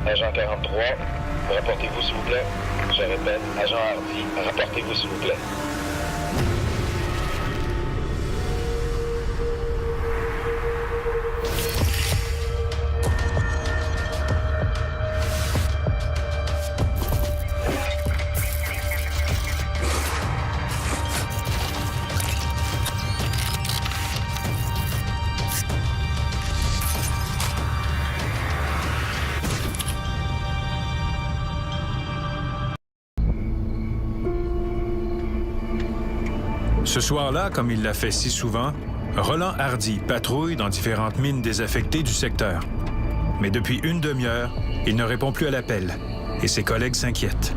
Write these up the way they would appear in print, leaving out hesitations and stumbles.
Agent 43, rapportez-vous s'il vous plaît. Je répète, agent Hardy, rapportez-vous s'il vous plaît. Ce soir-là, comme il l'a fait si souvent, Roland Hardy patrouille dans différentes mines désaffectées du secteur. Mais depuis une demi-heure, il ne répond plus à l'appel et ses collègues s'inquiètent.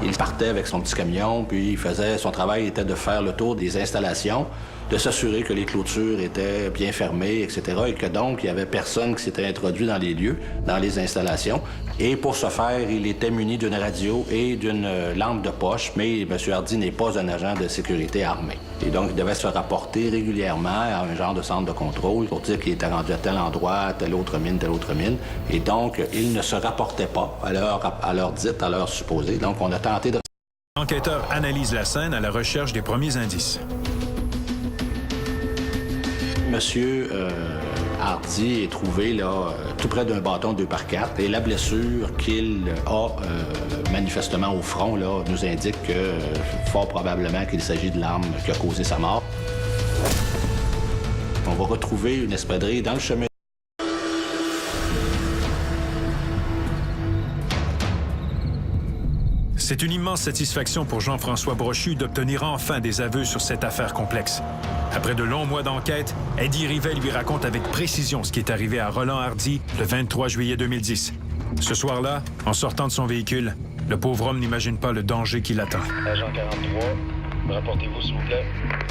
Il partait avec son petit camion, puis son travail était de faire le tour des installations, de s'assurer que les clôtures étaient bien fermées, etc., et que donc, il n'y avait personne qui s'était introduit dans les lieux, dans les installations. Et pour ce faire, il était muni d'une radio et d'une lampe de poche, mais M. Hardy n'est pas un agent de sécurité armé. Et donc, il devait se rapporter régulièrement à un genre de centre de contrôle pour dire qu'il était rendu à tel endroit, à telle autre mine, telle autre mine. Et donc, il ne se rapportait pas à l'heure dite, à l'heure supposée. Donc, on a tenté de... L'enquêteur analyse la scène à la recherche des premiers indices. Monsieur Hardy est trouvé là, tout près d'un bâton 2x4 et la blessure qu'il a manifestement au front là, nous indique que fort probablement qu'il s'agit de l'arme qui a causé sa mort. On va retrouver une espadrille dans le chemin. C'est une immense satisfaction pour Jean-François Brochu d'obtenir enfin des aveux sur cette affaire complexe. Après de longs mois d'enquête, Eddie Rivet lui raconte avec précision ce qui est arrivé à Roland Hardy le 23 juillet 2010. Ce soir-là, en sortant de son véhicule, le pauvre homme n'imagine pas le danger qui l'attend. Agent 43, rapportez-vous s'il vous plaît.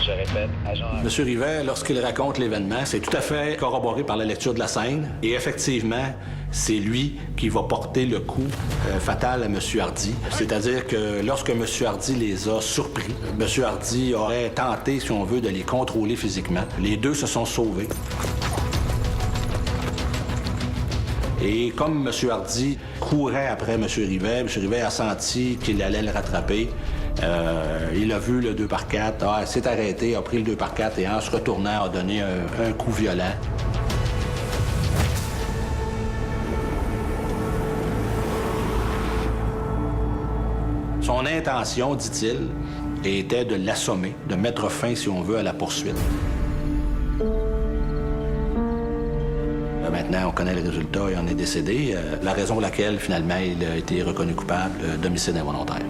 Je répète, agent Hardy. Monsieur Rivet, lorsqu'il raconte l'événement, c'est tout à fait corroboré par la lecture de la scène. Et effectivement, c'est lui qui va porter le coup fatal à M. Hardy. C'est-à-dire que lorsque M. Hardy les a surpris, M. Hardy aurait tenté, si on veut, de les contrôler physiquement. Les deux se sont sauvés. Et comme M. Hardy courait après M. Rivet a senti qu'il allait le rattraper. Il a vu le 2x4, s'est arrêté, a pris le 2x4 et en se retournant a donné un coup violent. Son intention, dit-il, était de l'assommer, de mettre fin, si on veut, à la poursuite. Maintenant, on connaît les résultats et on est décédé. La raison pour laquelle, finalement, il a été reconnu coupable d'homicide involontaire.